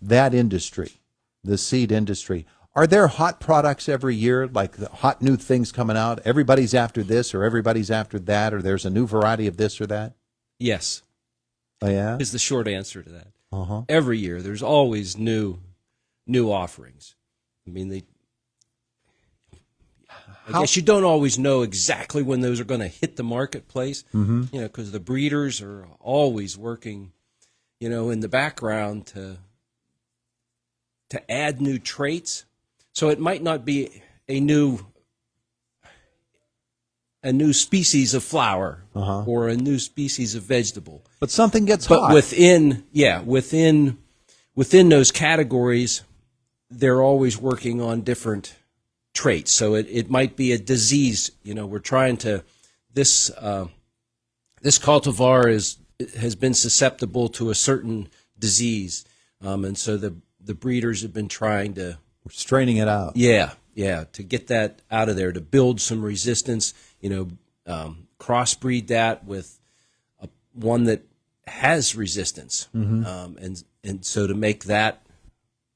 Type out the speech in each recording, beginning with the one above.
that industry, the seed industry, are there hot products every year, like the hot new things coming out? Everybody's after this or everybody's after that, or there's a new variety of this or that? Yes. Oh, yeah? Is the short answer to that. Uh-huh. Every year, there's always new offerings. I mean, I guess you don't always know exactly when those are going to hit the marketplace, because the breeders are always working, in the background to add new traits. So it might not be a new species of flower or a new species of vegetable. But something gets But hot. within those categories, they're always working on different traits. So it might be a disease. We're trying to this cultivar has been susceptible to a certain disease, and so the breeders have been trying to Straining it out. to get that out of there, to build some resistance. Crossbreed that with one that has resistance, and so to make that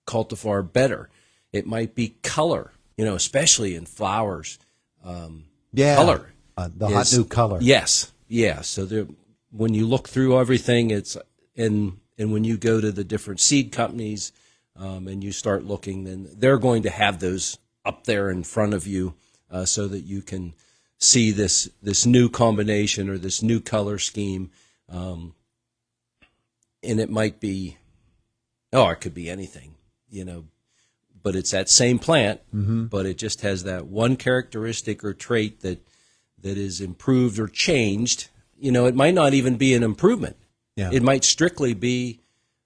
cultivar better. It might be color, especially in flowers. Color. The hot new color. Yes, yeah. So when you look through everything, and when you go to the different seed companies and you start looking, then they're going to have those up there in front of you so that you can see this new combination or this new color scheme. And it might be, it could be anything, but it's that same plant, but it just has that one characteristic or trait that is improved or changed. It might not even be an improvement. Yeah. It might strictly be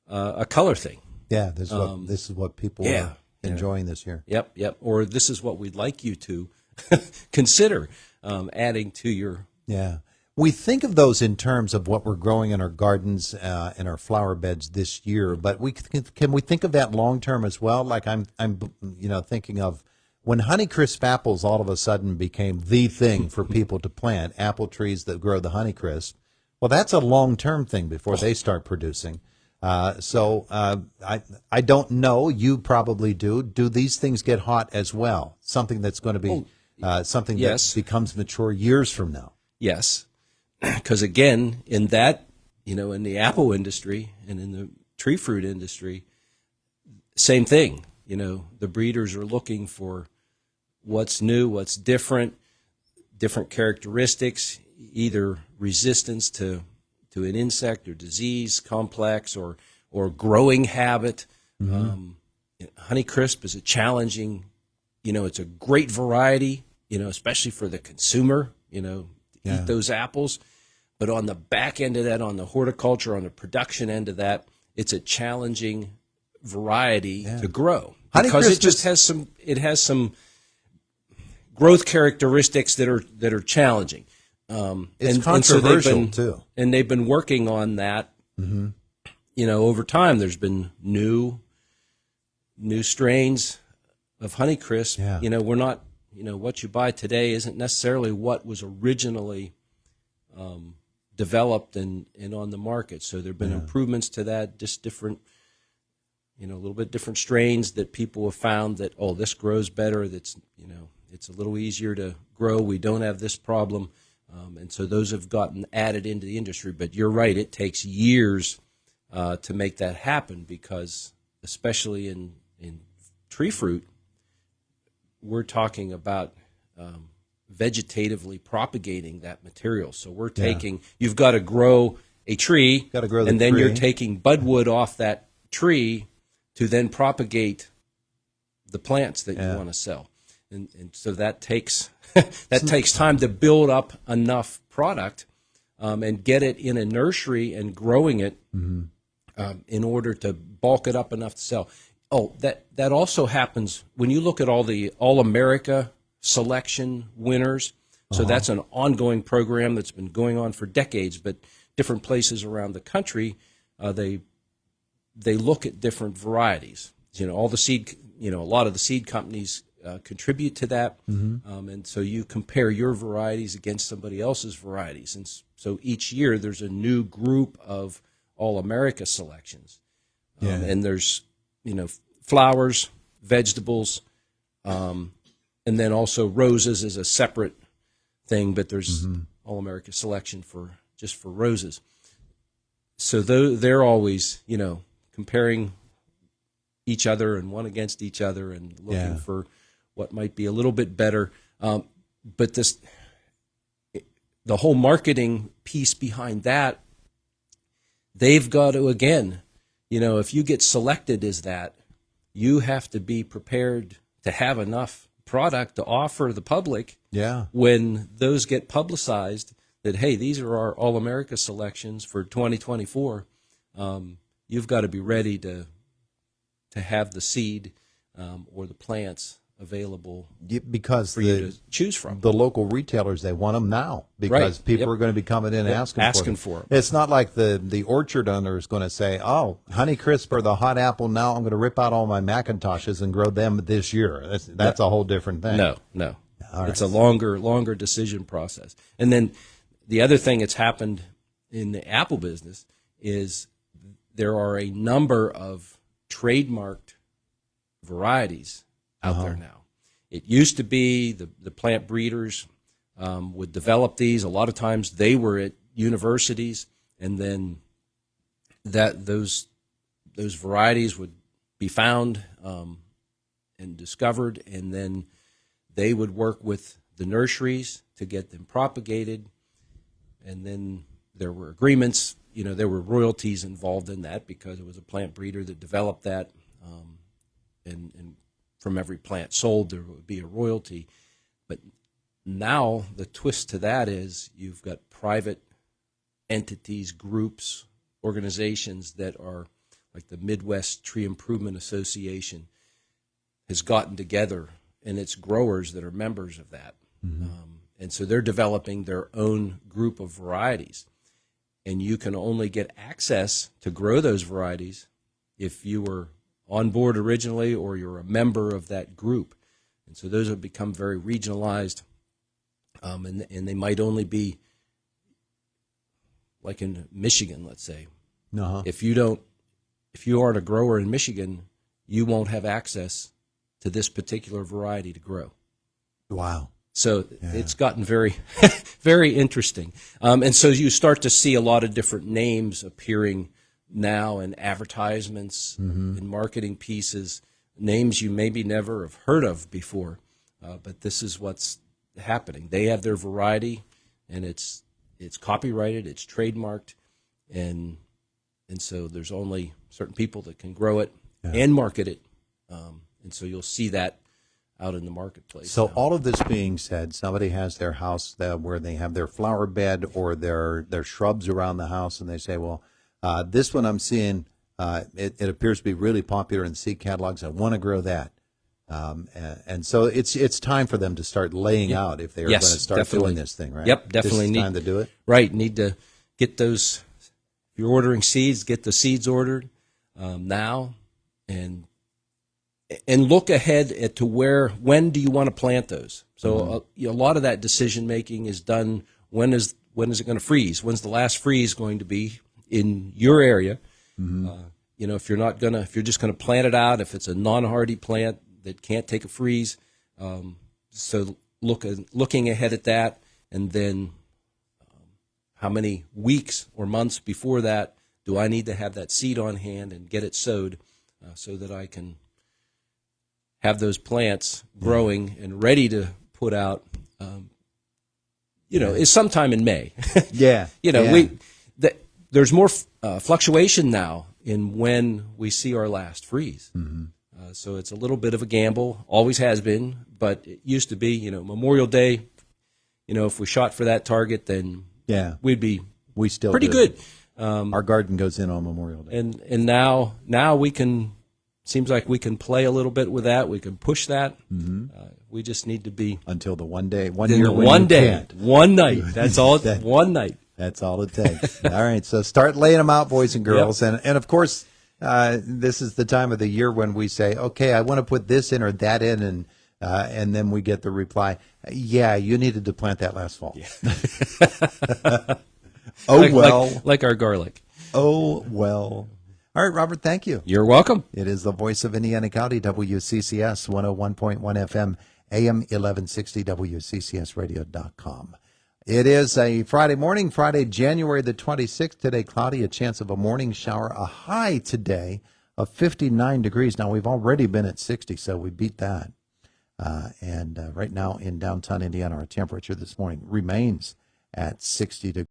a color thing. Yeah, this is what people are enjoying this year. Yep. Or this is what we'd like you to consider adding to your. Yeah. We think of those in terms of what we're growing in our gardens and our flower beds this year, but can we think of that long term as well? Like I'm thinking of when Honeycrisp apples all of a sudden became the thing for people to plant, apple trees that grow the Honeycrisp. Well, that's a long term thing before they start producing. So I don't know. You probably do. Do these things get hot as well? Something that's going to be something that becomes mature years from now. Yes. Because again, in that, in the apple industry and in the tree fruit industry, same thing. The breeders are looking for what's new, what's different characteristics, either resistance to an insect or disease complex or growing habit. Honeycrisp is a challenging, it's a great variety, especially for the consumer, eat those apples. But on the back end of that, on the horticulture, on the production end of that, it's a challenging variety to grow because it just has some growth characteristics that are challenging. It's controversial too, and they've been working on that. Over time, there's been new strains of Honeycrisp. Yeah. We're not. What you buy today isn't necessarily what was originally developed and on the market. So there have been improvements to that, just different, a little bit different strains that people have found that, this grows better. That's, it's a little easier to grow. We don't have this problem. And so those have gotten added into the industry. But you're right, it takes years to make that happen because, especially in tree fruit, we're talking about vegetatively propagating that material. So we're taking, you've got to grow a tree, and then you're taking budwood off that tree to then propagate the plants that you want to sell. And so that takes takes time to build up enough product and get it in a nursery and growing it in order to bulk it up enough to sell. That also happens when you look at all the All-America selection winners. So that's an ongoing program that's been going on for decades, but different places around the country, they look at different varieties. All the seed, a lot of the seed companies contribute to that, and so you compare your varieties against somebody else's varieties, and so each year there's a new group of All-America selections, and there's flowers, vegetables, and then also roses is a separate thing, but there's All America selection for roses. So they're always, comparing each other and one against each other and looking for what might be a little bit better. But the whole marketing piece behind that, they've got to, again, if you get selected as that, you have to be prepared to have enough product to offer the public when those get publicized that, hey, these are our All-America selections for 2024. You've got to be ready to have the seed or the plants available because for you to choose from. The local retailers, they want them now because people are going to be coming in asking for them. It's not like the orchard owner is going to say, oh, Honeycrisp or the hot apple, now I'm going to rip out all my Macintoshes and grow them this year. That's a whole different thing. No. It's a longer decision process. And then the other thing that's happened in the apple business is there are a number of trademarked varieties out there now. It used to be the plant breeders would develop these. A lot of times they were at universities, and then those varieties would be found and discovered, and then they would work with the nurseries to get them propagated, and then there were agreements. There were royalties involved in that because it was a plant breeder that developed that, and from every plant sold, there would be a royalty. But now the twist to that is you've got private entities, groups, organizations that are like the Midwest Tree Improvement Association has gotten together, and it's growers that are members of that. And so they're developing their own group of varieties. And you can only get access to grow those varieties if you were on board originally or you're a member of that group. And so those have become very regionalized, and they might only be like in Michigan, let's say. If you aren't a grower in Michigan, you won't have access to this particular variety to grow. Wow. So it's gotten very, very interesting. And so you start to see a lot of different names appearing now in advertisements, in marketing pieces, names you maybe never have heard of before. But this is what's happening. They have their variety, and it's copyrighted, it's trademarked, and so there's only certain people that can grow it and market it. And so you'll see that out in the marketplace. So now. All of this being said, somebody has their house where they have their flower bed or their shrubs around the house, and they say, well, this one I'm seeing, it appears to be really popular in seed catalogs. I want to grow that. And so it's time for them to start laying out if they're going to start doing this thing, right? Yep, definitely. This is time to do it? Right, need to get those, if you're ordering seeds, get the seeds ordered now, and look ahead to when do you want to plant those? So a lot of that decision making is done. When is it going to freeze? When's the last freeze going to be in your area? If you're just going to plant it out, if it's a non-hardy plant that can't take a freeze, so looking ahead at that, and then how many weeks or months before that do I need to have that seed on hand and get it sowed so that I can have those plants growing and ready to put out, is sometime in May. There's more fluctuation now in when we see our last freeze. So it's a little bit of a gamble, always has been, but it used to be, Memorial Day, if we shot for that target, then we'd be pretty good. Our garden goes in on Memorial Day. And now we can... Seems like we can play a little bit with that. We can push that. We just need to be until the one day, one night. That's all. One night. That's all it takes. All right. So start laying them out, boys and girls, and of course, this is the time of the year when we say, okay, I want to put this in or that in, and then we get the reply, yeah, you needed to plant that last fall. Like our garlic. Oh well. All right, Robert, thank you. You're welcome. It is the voice of Indiana County, WCCS 101.1 FM, AM 1160, WCCSradio.com. It is a Friday morning, Friday, January the 26th. Today, cloudy, a chance of a morning shower, a high today of 59 degrees. Now, we've already been at 60, so we beat that. And right now in downtown Indiana, our temperature this morning remains at 60 degrees.